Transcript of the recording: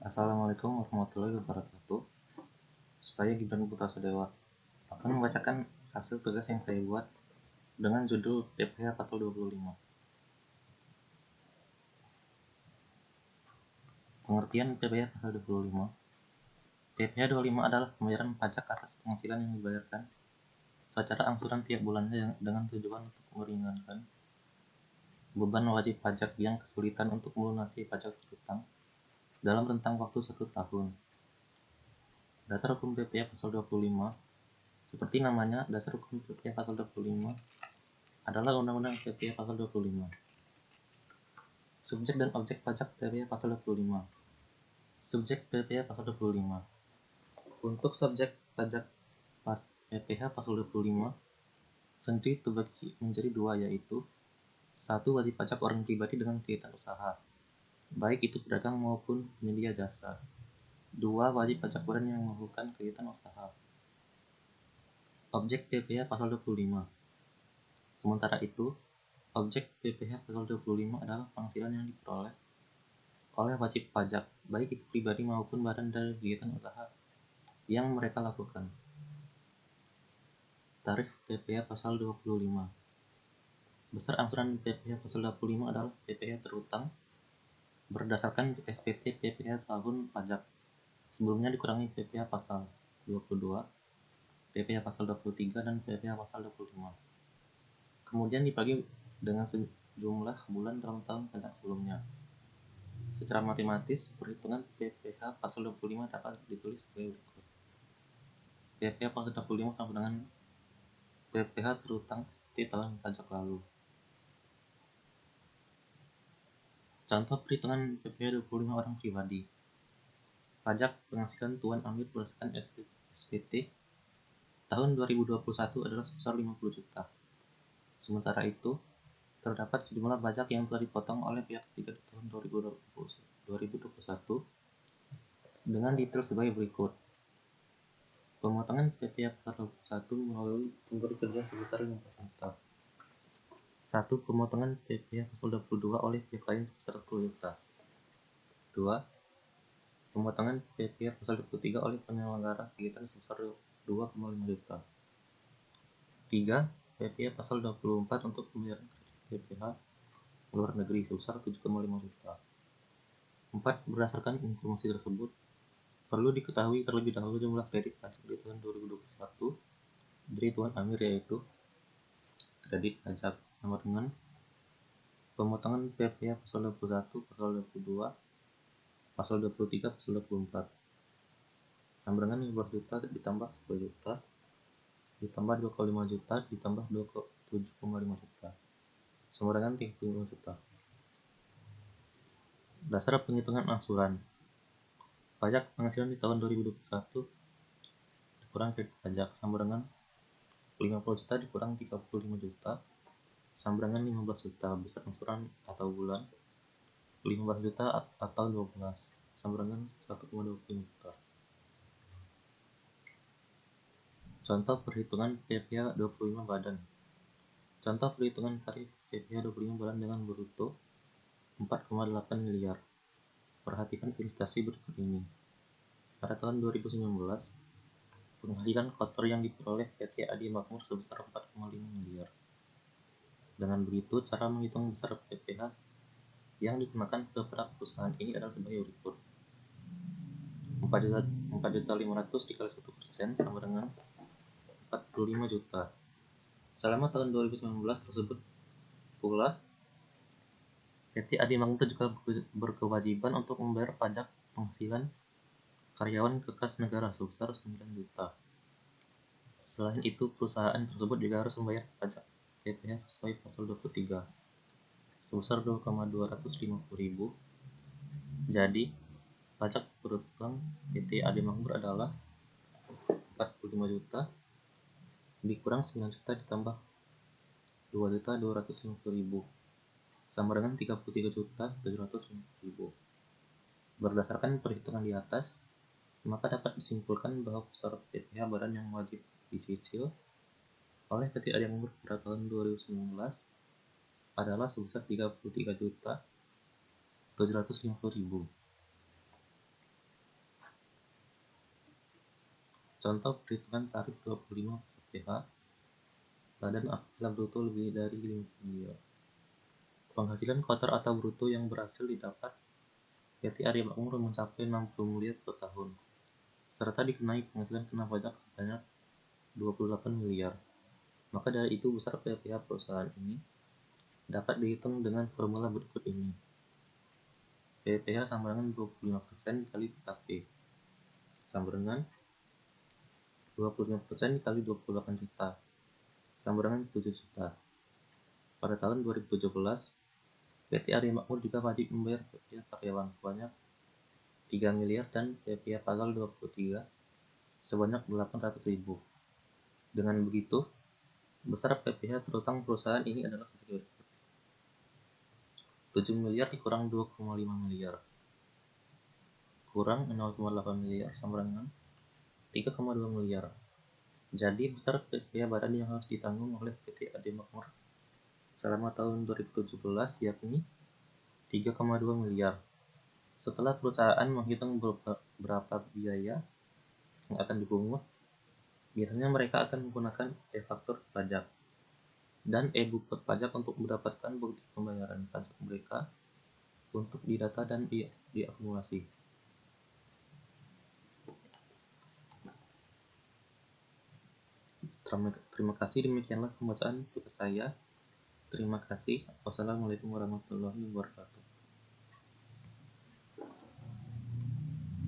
Assalamualaikum warahmatullahi wabarakatuh. Saya Gibran Putrasadewa akan membacakan hasil tugas yang saya buat dengan judul PPH Pasal 25. Pengertian PPH Pasal 25. PPH 25 adalah pembayaran pajak atas penghasilan yang dibayarkan secara angsuran tiap bulannya dengan tujuan untuk meringankan beban wajib pajak yang kesulitan untuk melunasi pajak berhutang dalam rentang waktu 1 tahun. Dasar hukum PPH Pasal 25. Seperti namanya, dasar hukum PPH Pasal 25 adalah Undang-Undang PPH Pasal 25. Subjek dan objek pajak PPH Pasal 25. Subjek PPH Pasal 25. Untuk subjek pajak PPH Pasal 25 sendiri terbagi menjadi dua, yaitu 1. Wajib pajak orang pribadi dengan kegiatan usaha, baik itu pedagang maupun penyedia jasa. 2. Wajib pajak badan yang melakukan kegiatan usaha. Objek PPH Pasal 25. Sementara itu, objek PPH Pasal 25 adalah penghasilan yang diperoleh oleh wajib pajak, baik itu pribadi maupun badan dari kegiatan usaha yang mereka lakukan. Tarif PPH Pasal 25. Besar angsuran PPH Pasal 25 adalah PPH terutang berdasarkan SPT PPH tahun pajak sebelumnya dikurangi PPH Pasal 22, PPH Pasal 23, dan PPH Pasal 25. Kemudian dibagi dengan sejumlah bulan dalam tahun pajak sebelumnya. Secara matematis, perhitungan PPH Pasal 25 dapat ditulis sebagai berikut. PPH Pasal 25 sama dengan PPH terutang di tahun pajak lalu. Contoh perhitungan PPH 25 orang pribadi. Pajak penghasilan Tuan Amir berdasarkan SPT tahun 2021 adalah sebesar 50 juta. Sementara itu, terdapat sejumlah pajak yang telah dipotong oleh pihak ketiga di tahun 2021 dengan detail sebagai berikut. Pemotongan PPH Pasal 21 melalui pemberi kerja sebesar 15 juta. 1. Pemotongan PPH Pasal 22 oleh pihak lain sebesar 10 juta. 2. Pemotongan PPH Pasal 23 oleh penyelenggara kegiatan sebesar 2,5 juta. 3. PPH Pasal 24 untuk pembayaran PPH luar negeri sebesar 7,5 juta. 4. Berdasarkan informasi tersebut, perlu diketahui terlebih dahulu jumlah kredit pajak di tahun 2021 dari Tuan Amir, yaitu kredit pajak sama dengan pemotongan PPH Pasal 21, Pasal 22, Pasal 23, Pasal 24 sama dengan 15 juta ditambah 10 juta ditambah 2,5 juta ditambah 7,5 juta sama dengan 35 juta. Dasar penghitungan angsuran. Pajak penghasilan di tahun 2021 dikurang kredit pajak sama dengan 50 juta dikurang 35 juta sama dengan 15 juta. Besar angsuran atau bulan 15 juta atau 12 sama dengan 1,25 juta. Contoh perhitungan PPH 25 badan. Contoh perhitungan tarif PPH 25 badan dengan bruto 4,8 miliar. Perhatikan ilustrasi berikut ini. Pada tahun 2019, penghasilan kotor yang diperoleh PT Adi Makmur sebesar 4,5 miliar. Dengan begitu, cara menghitung besar PPH yang dikenakan kepada perusahaan ini adalah sebagai berikut. 4.500.000 dikali 1% sama dengan 45 juta. Selama tahun 2019 tersebut pula, PT Adi Makmur juga berkewajiban untuk membayar pajak penghasilan karyawan ke kas negara sebesar 9 juta. Selain itu, perusahaan tersebut juga harus membayar pajak PPH sesuai Pasal 23 sebesar 2,250.000. Jadi, pajak berutang PT Adi Makmur adalah 45 juta dikurang 9 juta ditambah 2.250.000 sama dengan 33.750.000. Berdasarkan perhitungan di atas, maka dapat disimpulkan bahwa besar PPH badan yang wajib dicicil oleh PT Adi Makmur pada tahun 2019 adalah sebesar 33.750.000. Contoh perhitungan tarif 25 pph badan apabila bruto lebih dari 5 miliar. Penghasilan kotor atau bruto yang berhasil didapat PT Arya Makmur mencapai 60 miliar per tahun, serta dikenai penghasilan kena pajak sebanyak 28 miliar. Maka dari itu besar PPh perusahaan ini dapat dihitung dengan formula berikut ini. PPh sama dengan 25% dikali TKP sama dengan 25% dikali 28 juta sama dengan 7 juta. Pada tahun 2017, PT Arya Makmur juga wajib membayar PPh karyawan sebanyak 3 miliar dan PPh pasal 23 sebanyak 800.000. Dengan begitu, besar PPh terutang perusahaan ini adalah sebagai berikut. 7 miliar dikurang 2,5 miliar kurang 0,8 miliar sama dengan 3,2 miliar. Jadi besar PPh badan yang harus ditanggung oleh PT Arya Makmur selama tahun 2017 yakni 3,2 miliar. Setelah perusahaan menghitung berapa biaya yang akan dipungut, biasanya mereka akan menggunakan e-faktur pajak dan e-bukti pajak untuk mendapatkan bukti pembayaran pajak mereka untuk didata dan diakumulasi. Terima kasih, demikianlah pembacaan tugas saya. Terima kasih. Wassalamualaikum warahmatullahi wabarakatuh.